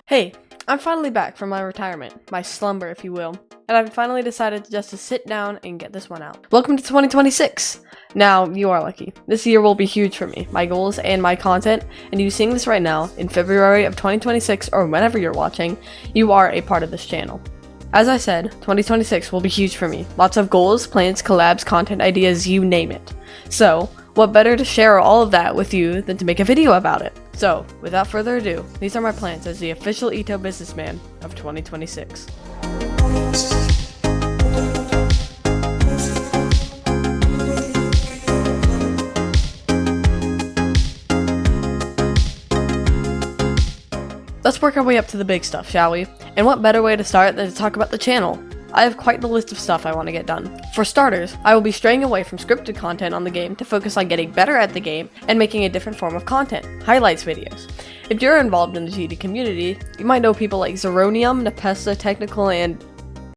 Hey, I'm finally back from my retirement, my slumber if you will, and I've finally decided just to sit down and get this one out. Welcome to 2026! Now, you are lucky. This year will be huge for me, my goals and my content, and you seeing this right now, in February of 2026 or whenever you're watching, you are a part of this channel. As I said, 2026 will be huge for me. Lots of goals, plans, collabs, content ideas, you name it. So, what better to share all of that with you than to make a video about it? So, without further ado, these are my plans as the official EToH businessman of 2026. Let's work our way up to the big stuff, shall we? And what better way to start than to talk about the channel? I have quite the list of stuff I want to get done. For starters, I will be straying away from scripted content on the game to focus on getting better at the game and making a different form of content, highlights videos. If you're involved in the GD community, you might know people like Zeronium, Nepesta, Technical, and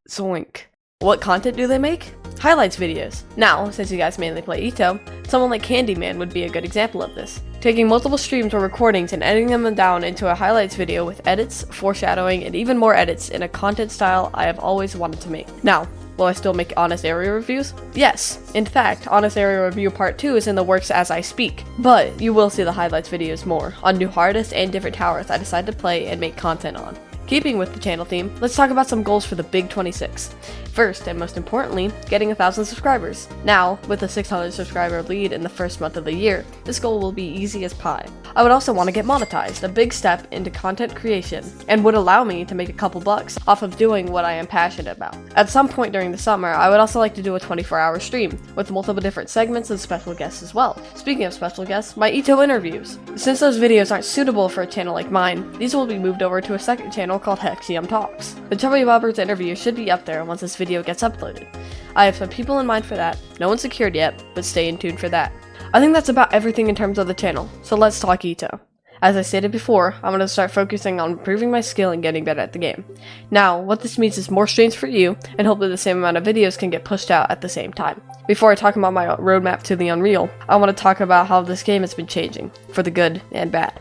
Zoink. What content do they make? Highlights videos. Now, since you guys mainly play EToH, someone like Candyman would be a good example of this. Taking multiple streams or recordings and editing them down into a highlights video with edits, foreshadowing, and even more edits in a content style I have always wanted to make. Now, will I still make Honest Area reviews? Yes. In fact, Honest Area Review Part 2 is in the works as I speak. But you will see the highlights videos more on new hardest and different towers I decide to play and make content on. Keeping with the channel theme, let's talk about some goals for the big 26. First, and most importantly, getting 1,000 subscribers. Now, with a 600 subscriber lead in the first month of the year, this goal will be easy as pie. I would also want to get monetized, a big step into content creation, and would allow me to make a couple bucks off of doing what I am passionate about. At some point during the summer, I would also like to do a 24-hour stream, with multiple different segments and special guests as well. Speaking of special guests, my EToH interviews. Since those videos aren't suitable for a channel like mine, these will be moved over to a second channel called Hexium Talks. The Chubby Bobbers interview should be up there once this video gets uploaded. I have some people in mind for that, no one's secured yet, but stay in tune for that. I think that's about everything in terms of the channel, so let's talk EToH. As I stated before, I'm going to start focusing on improving my skill and getting better at the game. Now, what this means is more streams for you, and hopefully the same amount of videos can get pushed out at the same time. Before I talk about my roadmap to the Unreal, I want to talk about how this game has been changing, for the good and bad.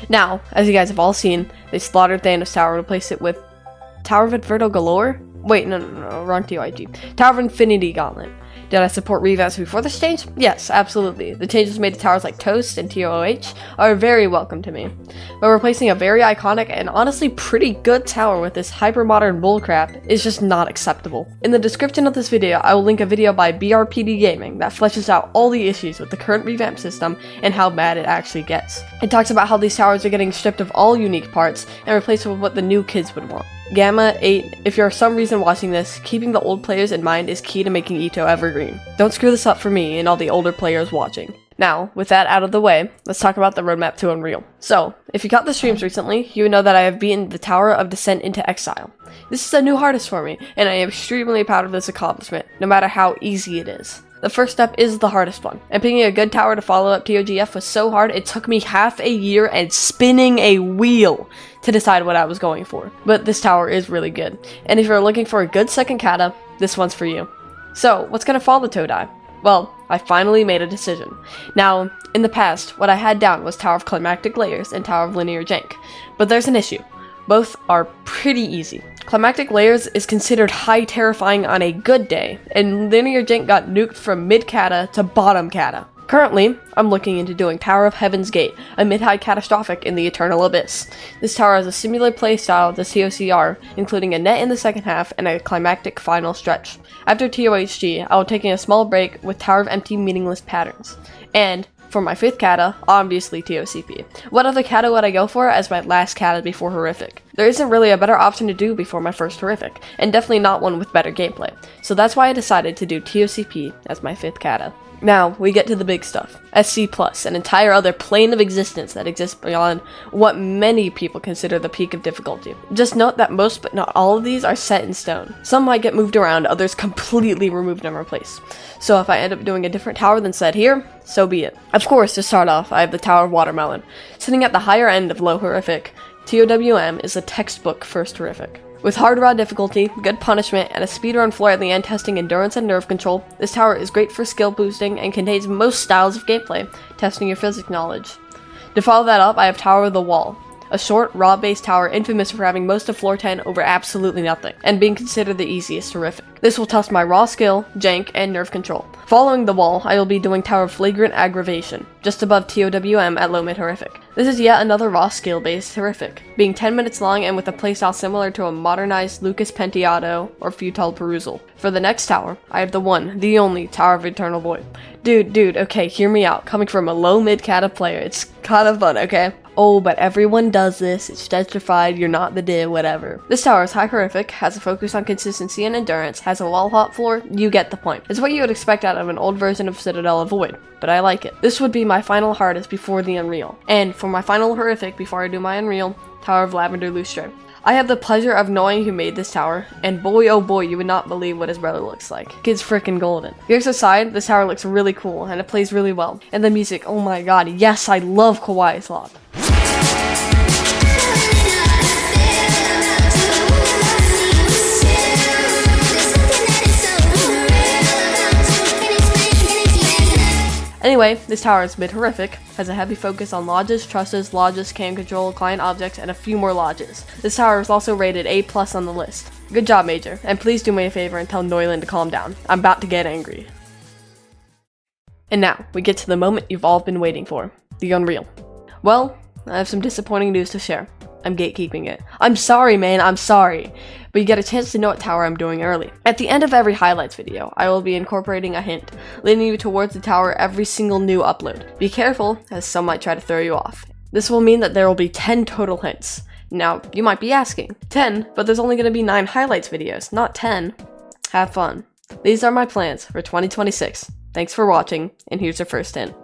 Now, as you guys have all seen, they slaughtered Thanos Tower and replaced it with Tower of Inferno Galore? Wait, no, wrong TOIG. Tower of Infinity Gauntlet. Did I support revamps before this change? Yes, absolutely. The changes made to towers like Toast and EToH are very welcome to me. But replacing a very iconic and honestly pretty good tower with this hyper-modern bullcrap is just not acceptable. In the description of this video, I will link a video by BRPD Gaming that fleshes out all the issues with the current revamp system and how bad it actually gets. It talks about how these towers are getting stripped of all unique parts and replaced with what the new kids would want. Gamma 8, if you're for some reason watching this, keeping the old players in mind is key to making EToH evergreen. Don't screw this up for me and all the older players watching. Now, with that out of the way, let's talk about the roadmap to Unreal. So, if you got the streams recently, you would know that I have beaten the Tower of Descent into Exile. This is a new hardest for me, and I am extremely proud of this accomplishment, no matter how easy it is. The first step is the hardest one, and picking a good tower to follow up TOGF was so hard it took me half a year and spinning a wheel to decide what I was going for. But this tower is really good, and if you're looking for a good second kata, this one's for you. So, what's gonna follow TODI? Well, I finally made a decision. Now, in the past, what I had down was Tower of Climactic Layers and Tower of Linear Jank, but there's an issue. Both are pretty easy. Climactic Layers is considered high terrifying on a good day, and Linear Jank got nuked from mid kata to bottom kata. Currently, I'm looking into doing Tower of Heaven's Gate, a mid-high Catastrophic in the Eternal Abyss. This tower has a similar playstyle to TOCR, including a net in the second half and a climactic final stretch. After TOHG, I will be taking a small break with Tower of Empty Meaningless Patterns. And for my 5th kata, obviously TOCP. What other kata would I go for as my last kata before Horrific? There isn't really a better option to do before my first Horrific, and definitely not one with better gameplay. So that's why I decided to do TOCP as my 5th kata. Now, we get to the big stuff. SC+, an entire other plane of existence that exists beyond what many people consider the peak of difficulty. Just note that most but not all of these are set in stone. Some might get moved around, others completely removed and replaced. So if I end up doing a different tower than said here, so be it. Of course, to start off, I have the Tower of Watermelon. Sitting at the higher end of low Horrific, TOWM is a textbook first Horrific. With hard raw difficulty, good punishment, and a speedrun floor at the end testing endurance and nerve control, this tower is great for skill boosting and contains most styles of gameplay, testing your physics knowledge. To follow that up, I have Tower of the Wall. a short, raw-based tower infamous for having most of floor 10 over absolutely nothing, and being considered the easiest horrific. This will test my raw skill, jank, and nerf control. Following the wall, I will be doing Tower of Flagrant Aggravation, just above TOWM at low mid horrific. This is yet another raw skill based horrific, being 10 minutes long and with a playstyle similar to a modernized Lucas Penteado or Futile Perusal. For the next tower, I have the one, the only Tower of Eternal Void. Dude, okay, hear me out. Coming from a low mid cata player, it's kind of fun, okay? Oh, but everyone does this, it's justified, you're not the div, whatever. This tower is high horrific, has a focus on consistency and endurance, has a wall hop floor, you get the point. It's what you would expect out of an old version of Citadel of Void, but I like it. This would be my final hardest before the Unreal. And for my final horrific before I do my Unreal, Tower of Lavender Lustre. I have the pleasure of knowing who made this tower, and boy oh boy, you would not believe what his brother looks like. Kid's freaking golden. Jokes aside, this tower looks really cool, and it plays really well. And the music, oh my god, yes, I love Kawaii's Lot. Anyway, this tower is mid-horrific, has a heavy focus on lodges, trusses, lodges, cam control, client objects, and a few more lodges. This tower is also rated A+ on the list. Good job, Major, and please do me a favor and tell Noyland to calm down. I'm about to get angry. And now, we get to the moment you've all been waiting for, the Unreal. Well, I have some disappointing news to share. I'm gatekeeping it. I'm sorry, man, I'm sorry. But you get a chance to know what tower I'm doing early. At the end of every highlights video, I will be incorporating a hint, leading you towards the tower every single new upload. Be careful, as some might try to throw you off. This will mean that there will be 10 total hints. Now, you might be asking, 10, but there's only going to be 9 highlights videos, not 10. Have fun. These are my plans for 2026. Thanks for watching, and here's your first hint.